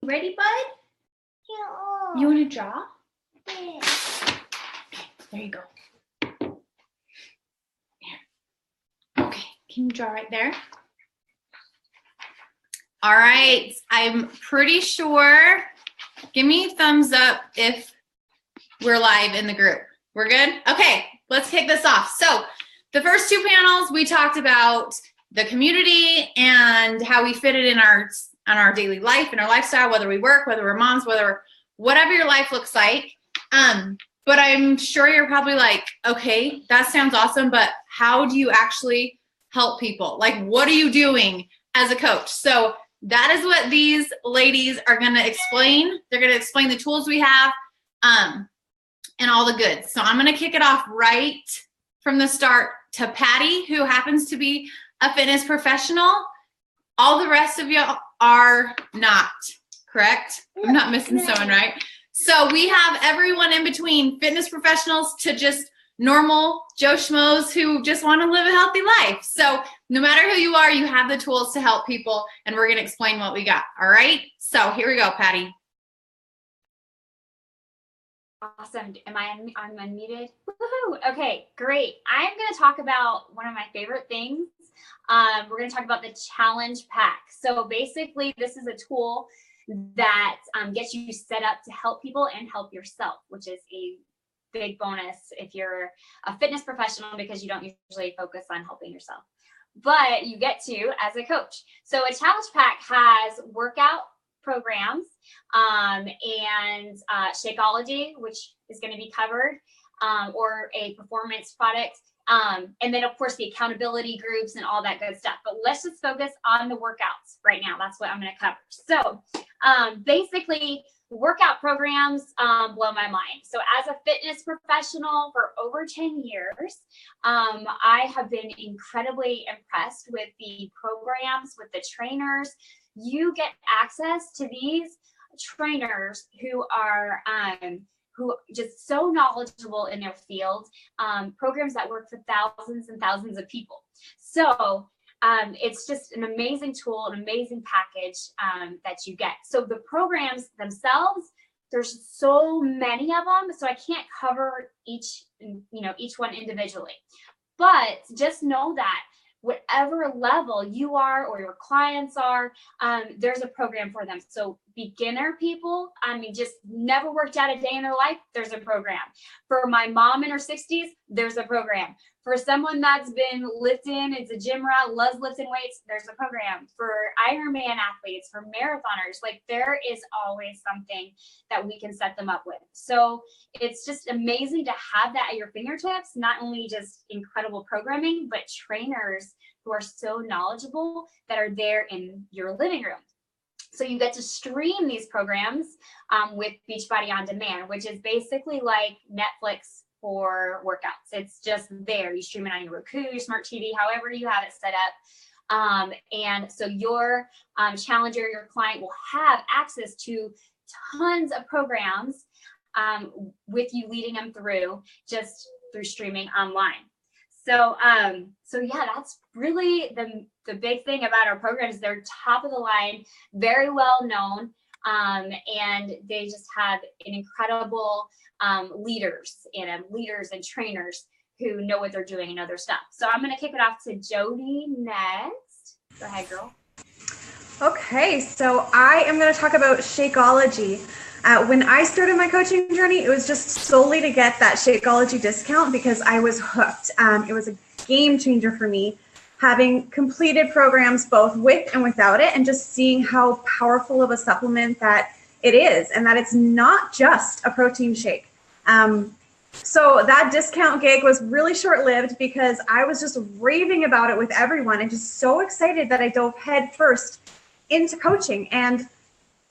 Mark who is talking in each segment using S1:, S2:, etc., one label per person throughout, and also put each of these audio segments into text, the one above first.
S1: Ready, bud?
S2: Yeah.
S1: You want to draw?
S2: Yeah.
S1: There you go. There. Okay, can you draw right there? All right, I'm pretty sure. Give me a thumbs up if we're live in the group. We're good? Okay, let's kick this off. So the first two panels, we talked about the community and how we fit it in our daily life and our lifestyle, whether we work, whether we're moms, whatever your life looks like. But I'm sure you're probably like, okay, that sounds awesome, but how do you actually help people? Like, what are you doing as a coach? So that is what these ladies are going to explain. They're going to explain the tools we have and all the goods. So I'm going to kick it off right from the start to Patty, who happens to be a fitness professional. All the rest of you are not, correct? I'm not missing someone, right? So we have everyone in between fitness professionals to just normal Joe Schmoes who just want to live a healthy life. So no matter who you are, you have the tools to help people, and we're going to explain what we got. All right? So here we go, Patty.
S3: Awesome. I'm unmuted? Woohoo! Okay, great. I'm going to talk about one of my favorite things. We're going to talk about the challenge pack. So basically, this is a tool that gets you set up to help people and help yourself, which is a big bonus if you're a fitness professional, because you don't usually focus on helping yourself, but you get to as a coach. So a challenge pack has workout programs and Shakeology, which is going to be covered, or a performance product. And then, of course, the accountability groups and all that good stuff. But let's just focus on the workouts right now. That's what I'm going to cover. So basically, workout programs blow my mind. So as a fitness professional for over 10 years, I have been incredibly impressed with the programs, with the trainers. You get access to these trainers who are just so knowledgeable in their field, programs that work for thousands and thousands of people. So it's just an amazing tool, an amazing package that you get. So the programs themselves, there's so many of them, so I can't cover each one individually. But just know that whatever level you are or your clients are, there's a program for them. So beginner people, just never worked out a day in their life, there's a program. For my mom in her 60s, there's a program. For someone that's been lifting, it's a gym rat, loves lifting weights, there's a program. For Ironman athletes, for marathoners, like there is always something that we can set them up with. So it's just amazing to have that at your fingertips, not only just incredible programming, but trainers who are so knowledgeable that are there in your living room. So you get to stream these programs with Beachbody On Demand, which is basically like Netflix for workouts. It's just there. You stream it on your Roku, your smart TV, however you have it set up. And so your challenger, your client will have access to tons of programs with you leading them through just through streaming online. So yeah, that's really the big thing about our programs. They're top of the line, very well known, and they just have an incredible leaders and trainers who know what they're doing and know their stuff. So I'm going to kick it off to Jody next. Go ahead, girl.
S4: Okay, so I am going to talk about Shakeology. When I started my coaching journey, it was just solely to get that Shakeology discount because I was hooked. It was a game changer for me, having completed programs both with and without it, and just seeing how powerful of a supplement that it is, and that it's not just a protein shake. So that discount gig was really short-lived because I was just raving about it with everyone and just so excited that I dove head first into coaching. And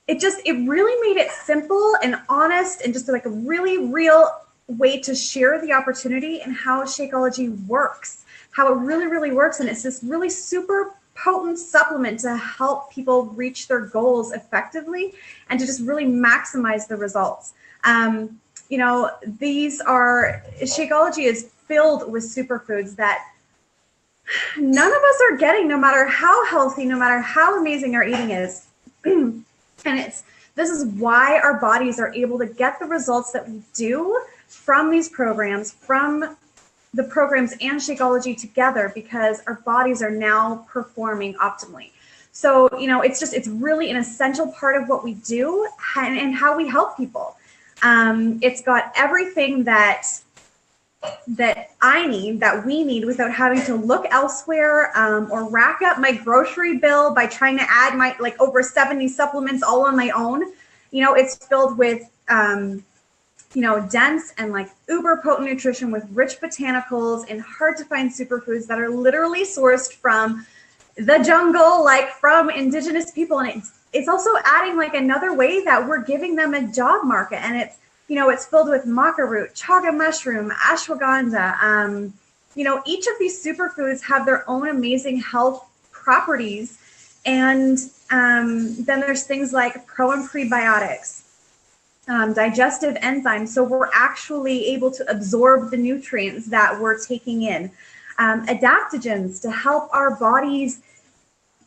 S4: it really made it simple and honest and just like a really real way to share the opportunity and how Shakeology works, how it really, really works. And it's this really super potent supplement to help people reach their goals effectively and to just really maximize the results. Shakeology is filled with superfoods that none of us are getting, no matter how healthy, no matter how amazing our eating is. And it's This is why our bodies are able to get the results that we do from these programs, from the programs and Shakeology together, because our bodies are now performing optimally. So, it's really an essential part of what we do and how we help people. It's got everything that I need, that we need, without having to look elsewhere or rack up my grocery bill by trying to add my over 70 supplements all on my own. It's filled with dense and uber potent nutrition with rich botanicals and hard to find superfoods that are literally sourced from the jungle, from indigenous people. And it's also adding another way that we're giving them a job market. And it's filled with maca root, chaga mushroom, ashwagandha. Each of these superfoods have their own amazing health properties. And then there's things like pro and prebiotics, digestive enzymes. So we're actually able to absorb the nutrients that we're taking in. Adaptogens to help our bodies,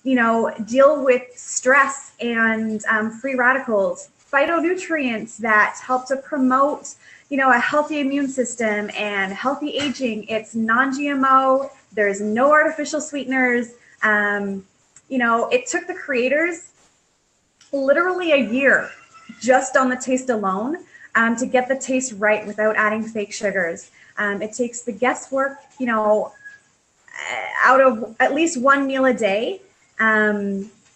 S4: deal with stress and free radicals. Phytonutrients that help to promote, a healthy immune system and healthy aging. It's non-GMO. There's no artificial sweeteners. It took the creators literally a year just on the taste alone to get the taste right without adding fake sugars. It takes the guesswork, out of at least one meal a day.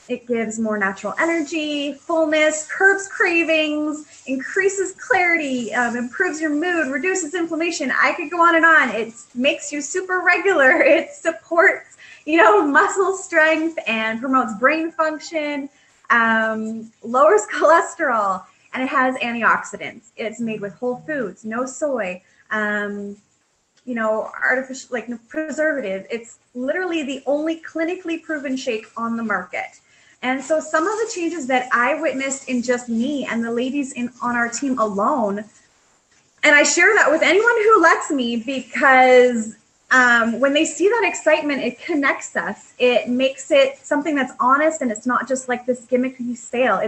S4: It gives more natural energy, fullness, curbs cravings, increases clarity, improves your mood, reduces inflammation. I could go on and on. It makes you super regular. It supports, muscle strength and promotes brain function, lowers cholesterol, and it has antioxidants. It's made with whole foods, no soy, artificial, preservative. It's literally the only clinically proven shake on the market. And so some of the changes that I witnessed in just me and the ladies on our team alone, and I share that with anyone who lets me, because when they see that excitement, it connects us. It makes it something that's honest, and it's not just this gimmicky sale.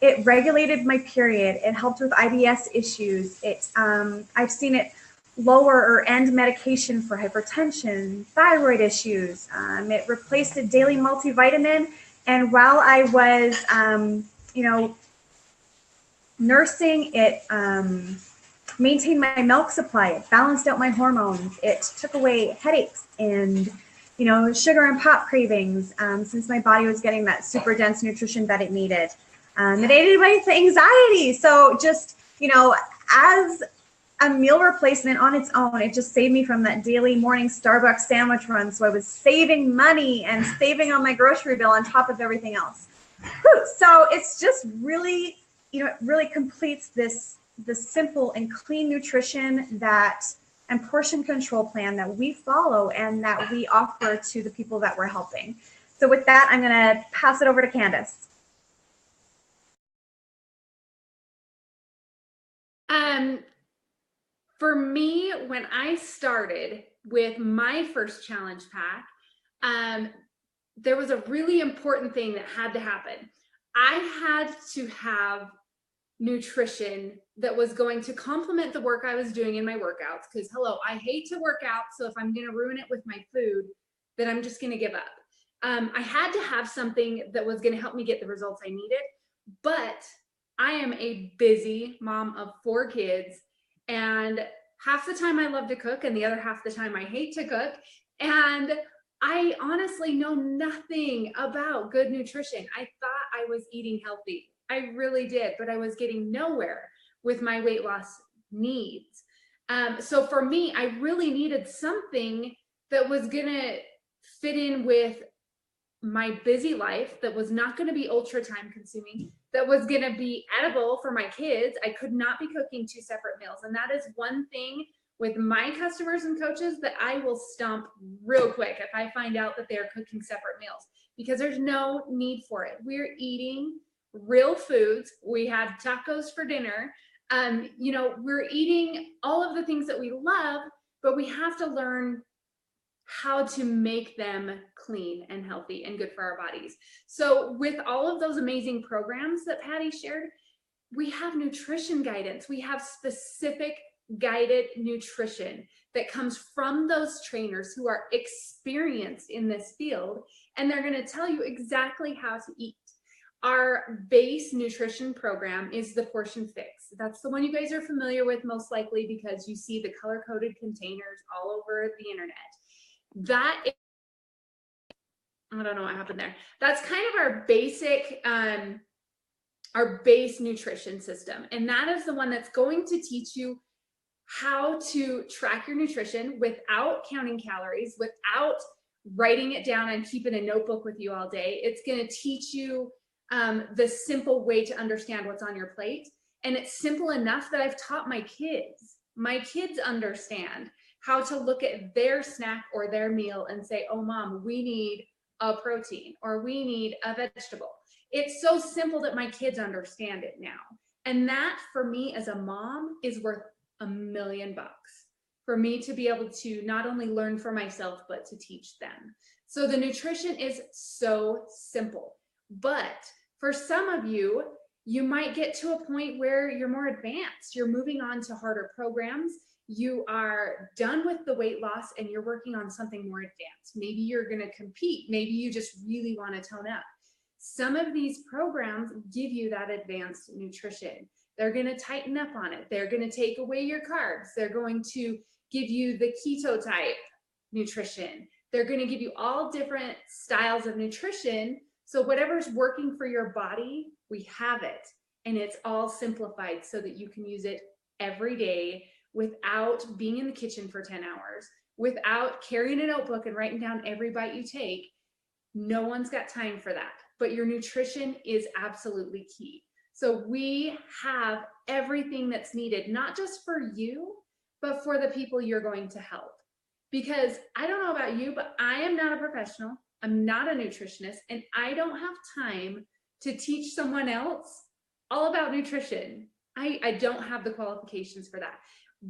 S4: It regulated my period. It helped with IBS issues. I've seen it lower or end medication for hypertension, thyroid issues. It replaced a daily multivitamin. And while I was, nursing, it maintained my milk supply. It balanced out my hormones. It took away headaches and, sugar and pop cravings, since my body was getting that super dense nutrition that it needed. It aided my anxiety. So just, as a meal replacement on its own, it just saved me from that daily morning Starbucks sandwich run. So I was saving money and saving on my grocery bill on top of everything else. So it's just really, it really completes this simple and clean nutrition and portion control plan that we follow and that we offer to the people that we're helping. So with that, I'm going to pass it over to Candace.
S5: For me, when I started with my first challenge pack, there was a really important thing that had to happen. I had to have nutrition that was going to complement the work I was doing in my workouts, because I hate to work out. So if I'm going to ruin it with my food, then I'm just going to give up. I had to have something that was going to help me get the results I needed. But I am a busy mom of 4 kids, and half the time I love to cook and the other half the time I hate to cook. And I honestly know nothing about good nutrition. I thought I was eating healthy. I really did, but I was getting nowhere with my weight loss needs. So for me, I really needed something that was going to fit in with my busy life, that was not going to be ultra time consuming, that was going to be edible for my kids. I could not be cooking 2 separate meals. And that is one thing with my customers and coaches that I will stomp real quick if I find out that they're cooking separate meals, because there's no need for it. We're eating real foods. We had tacos for dinner. We're eating all of the things that we love, but we have to learn how to make them clean and healthy and good for our bodies. So with all of those amazing programs that Patty shared, we have nutrition guidance. We have specific guided nutrition that comes from those trainers who are experienced in this field, and they're going to tell you exactly how to eat. Our base nutrition program is the Portion Fix. That's the one you guys are familiar with most likely because you see the color-coded containers all over the internet. That is, I don't know what happened there. That's kind of our basic, our base nutrition system. And that is the one that's going to teach you how to track your nutrition without counting calories, without writing it down and keeping a notebook with you all day. It's going to teach you the simple way to understand what's on your plate. And it's simple enough that I've taught my kids. My kids understand how to look at their snack or their meal and say, oh, mom, we need a protein or we need a vegetable. It's so simple that my kids understand it now. And that for me as a mom is worth $1 million for me to be able to not only learn for myself, but to teach them. So the nutrition is so simple, but for some of you, you might get to a point where you're more advanced. You're moving on to harder programs. You are done with the weight loss and you're working on something more advanced. Maybe you're going to compete. Maybe you just really want to tone up. Some of these programs give you that advanced nutrition. They're going to tighten up on it. They're going to take away your carbs. They're going to give you the keto type nutrition. They're going to give you all different styles of nutrition. So whatever's working for your body, we have it. And it's all simplified so that you can use it every day without being in the kitchen for 10 hours, without carrying a notebook and writing down every bite you take. No one's got time for that. But your nutrition is absolutely key. So we have everything that's needed, not just for you, but for the people you're going to help. Because I don't know about you, but I am not a professional. I'm not a nutritionist, and I don't have time to teach someone else all about nutrition. I don't have the qualifications for that.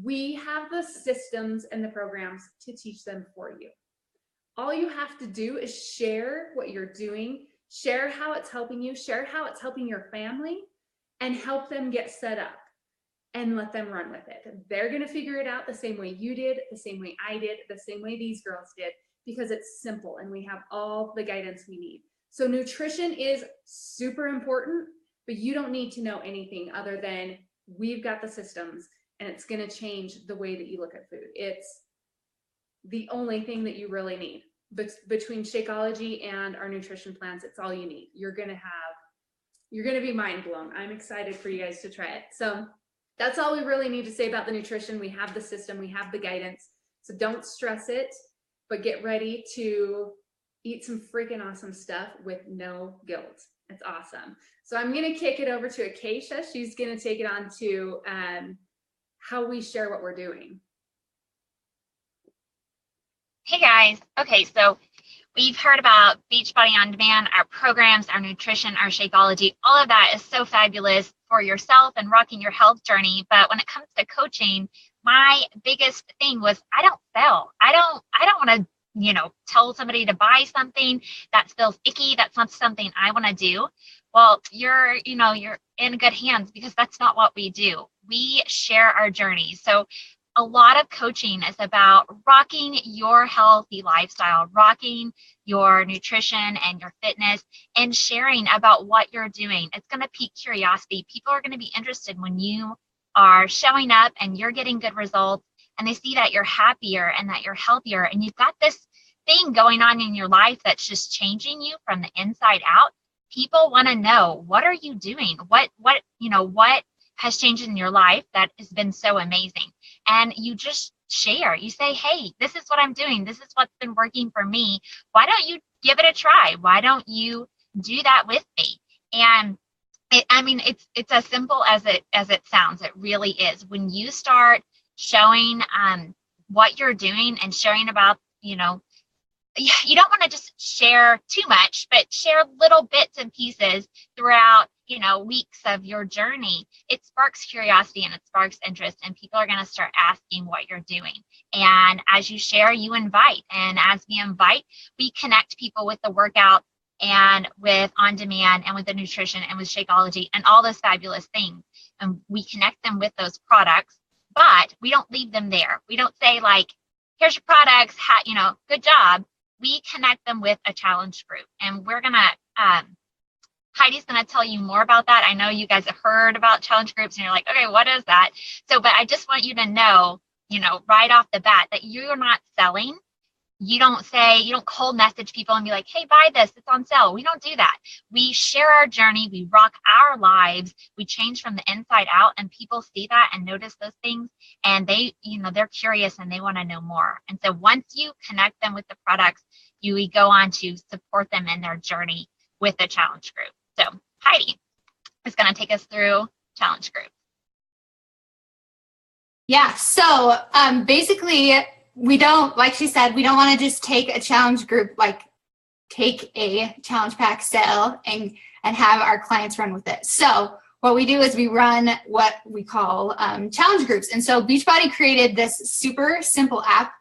S5: We have the systems and the programs to teach them for you. All you have to do is share what you're doing, share how it's helping you, share how it's helping your family, and help them get set up and let them run with it. They're going to figure it out the same way you did, the same way I did, the same way these girls did, because it's simple and we have all the guidance we need. So nutrition is super important, but you don't need to know anything other than we've got the systems and it's going to change the way that you look at food. It's the only thing that you really need. But between Shakeology and our nutrition plans, it's all you need. You're going to be mind blown. I'm excited for you guys to try it. So that's all we really need to say about the nutrition. We have the system, we have the guidance. So don't stress it, but get ready to eat some freaking awesome stuff with no guilt. It's awesome. So I'm going to kick it over to Acacia. She's going to take it on to how we share what we're doing.
S6: Hey guys. Okay, so we've heard about Beachbody On Demand, our programs, our nutrition, our Shakeology. All of that is so fabulous for yourself and rocking your health journey. But when it comes to coaching, my biggest thing was I don't sell. I don't want to, tell somebody to buy something that feels icky. That's not something I want to do. Well, you're in good hands because that's not what we do. We share our journey. So a lot of coaching is about rocking your healthy lifestyle, rocking your nutrition and your fitness, and sharing about what you're doing. It's going to pique curiosity. People are going to be interested when you are showing up and you're getting good results, and they see that you're happier and that you're healthier, and you've got this thing going on in your life that's just changing you from the inside out. People want to know, what are you doing? What has changed in your life that has been so amazing? And you just share. You say, hey, this is what I'm doing. This is what's been working for me. Why don't you give it a try? Why don't you do that with me? And it's as simple as it sounds. It really is. When you start showing what you're doing and sharing about, you don't want to just share too much, but share little bits and pieces throughout, weeks of your journey. It sparks curiosity and it sparks interest, and people are going to start asking what you're doing. And as you share, you invite. And as we invite, we connect people with the workout and with on demand and with the nutrition and with Shakeology and all those fabulous things. And we connect them with those products, but we don't leave them there. We don't say like, here's your products, good job. We connect them with a challenge group, and we're going to, Heidi's going to tell you more about that. I know you guys have heard about challenge groups and you're like, okay, what is that? So, but I just want you to know, right off the bat that you're not selling. You don't cold message people and be like, hey, buy this, it's on sale. We don't do that. We share our journey. We rock our lives. We change from the inside out, and people see that and notice those things. And they, they're curious and they want to know more. And so once you connect them with the products, we go on to support them in their journey with the challenge group. So Heidi is going to take us through challenge group.
S1: Yeah. So basically, we don't, like she said, we don't want to just take a challenge group, like take a challenge pack sale and have our clients run with it. So what we do is we run what we call challenge groups. And so Beachbody created this super simple app,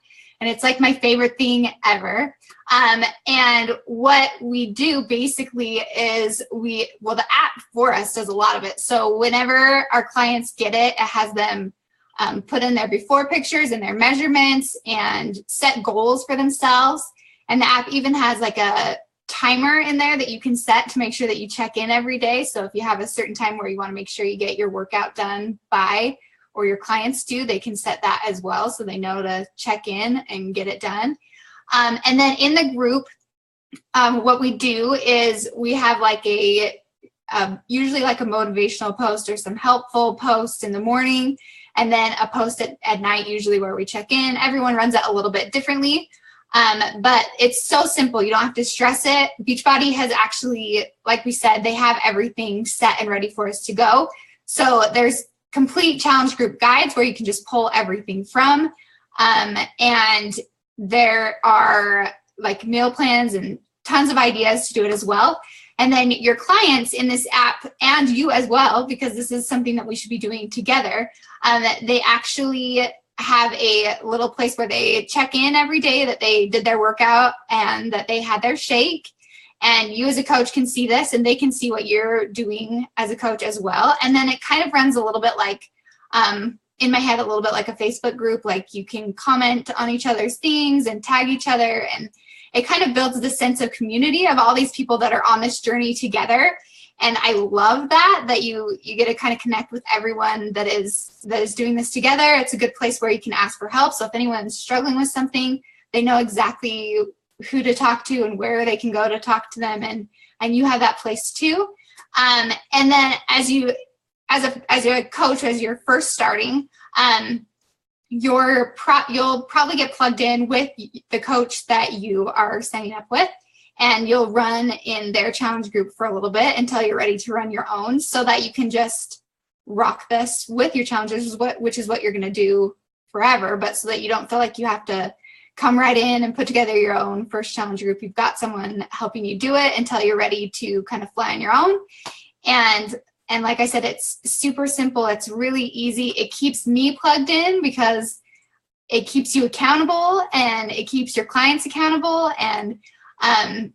S1: and it's like my favorite thing ever. And what we do basically is the app for us does a lot of it. So whenever our clients get it, it has them put in their before pictures and their measurements and set goals for themselves. And the app even has like a timer in there that you can set to make sure that you check in every day. So if you have a certain time where you want to make sure you get your workout done by, or your clients do, they can set that as well, so they know to check in and get it done. And then in the group, what we do is we have like usually like a motivational post or some helpful post in the morning, and then a post at night, usually where we check in. Everyone runs it a little bit differently, but it's so simple. You don't have to stress it. Beachbody has actually, like we said, they have everything set and ready for us to go. So there's complete challenge group guides where you can just pull everything from. And there are like meal plans and tons of ideas to do it as well. And then your clients in this app, and you as well, because this is something that we should be doing together, they actually have a little place where they check in every day that they did their workout and that they had their shake. And you as a coach can see this, and they can see what you're doing as a coach as well. And then it kind of runs a little bit like, in my head, a little bit like a Facebook group. Like you can comment on each other's things and tag each other, and it kind of builds the sense of community of all these people that are on this journey together. And I love that you get to kind of connect with everyone that is doing this together. It's a good place where you can ask for help. So if anyone's struggling with something, they know exactly who to talk to and where they can go to talk to them. And you have that place too. And then as a coach, as you're first starting, you'll probably get plugged in with the coach that you are signing up with, and you'll run in their challenge group for a little bit until you're ready to run your own, so that you can just rock this with your challenges, which is what you're going to do forever, but so that you don't feel like you have to come right in and put together your own first challenge group. You've got someone helping you do it until you're ready to kind of fly on your own. And like I said, it's super simple. It's really easy. It keeps me plugged in because it keeps you accountable and it keeps your clients accountable. And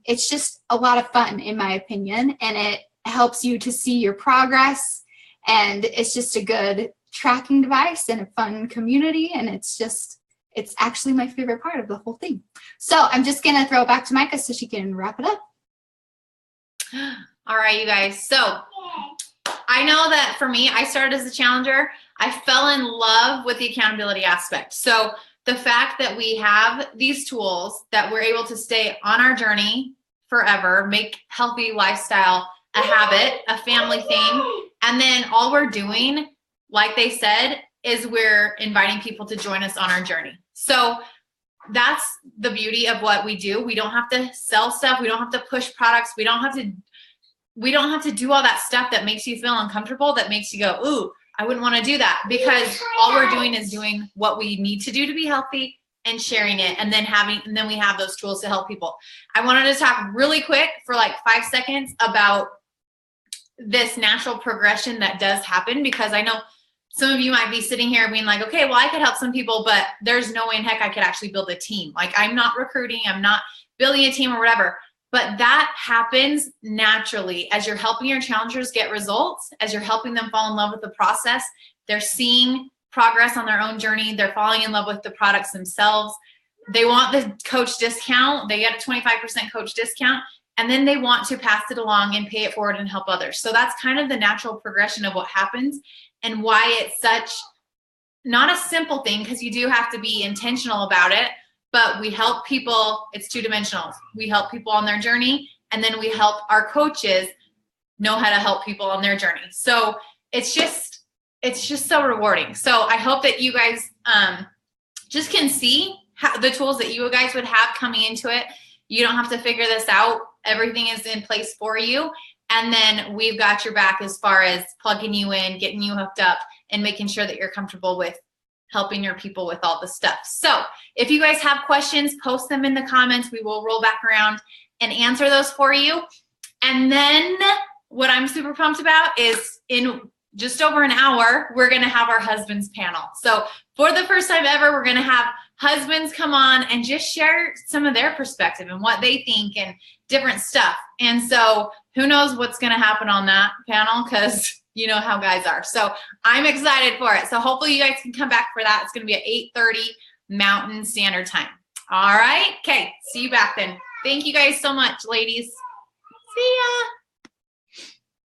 S1: it's just a lot of fun, in my opinion. And it helps you to see your progress. And it's just a good tracking device and a fun community. And it's actually my favorite part of the whole thing. So I'm just going to throw it back to Micah so she can wrap it up. All right, you guys. So I know that for me, I started as a challenger. I fell in love with the accountability aspect. So the fact that we have these tools, that we're able to stay on our journey forever, make healthy lifestyle a habit, a family thing. And then all we're doing, like they said, is we're inviting people to join us on our journey. So that's the beauty of what we do. We don't have to sell stuff. We don't have to push products. We don't have to do all that stuff that makes you feel uncomfortable, that makes you go, ooh, I wouldn't want to do that, because all we're doing is doing what we need to do to be healthy and sharing it, and then we have those tools to help people. I wanted to talk really quick for like 5 seconds about this natural progression that does happen, because I know some of you might be sitting here being like, okay, well, I could help some people, but there's no way in heck I could actually build a team. Like, I'm not recruiting, I'm not building a team or whatever. But that happens naturally as you're helping your challengers get results, as you're helping them fall in love with the process. They're seeing progress on their own journey. They're falling in love with the products themselves. They want the coach discount. They get a 25% coach discount, and then they want to pass it along and pay it forward and help others. So that's kind of the natural progression of what happens, and why it's such not a simple thing, because you do have to be intentional about it. But we help people, it's two-dimensional. We help people on their journey, and then we help our coaches know how to help people on their journey. So it's just so rewarding. So I hope that you guys just can see how, the tools that you guys would have coming into it. You don't have to figure this out. Everything is in place for you. And then we've got your back as far as plugging you in, getting you hooked up, and making sure that you're comfortable with helping your people with all the stuff. So if you guys have questions, post them in the comments. We will roll back around and answer those for you. And then what I'm super pumped about is in just over an hour, we're going to have our husbands panel. So for the first time ever, we're going to have husbands come on and just share some of their perspective and what they think and different stuff. And so who knows what's going to happen on that panel, because you know how guys are. So I'm excited for it. So hopefully you guys can come back for that. It's going to be at 8:30 Mountain Standard Time. All right. Okay. See you back then. Thank you guys so much, ladies. See ya.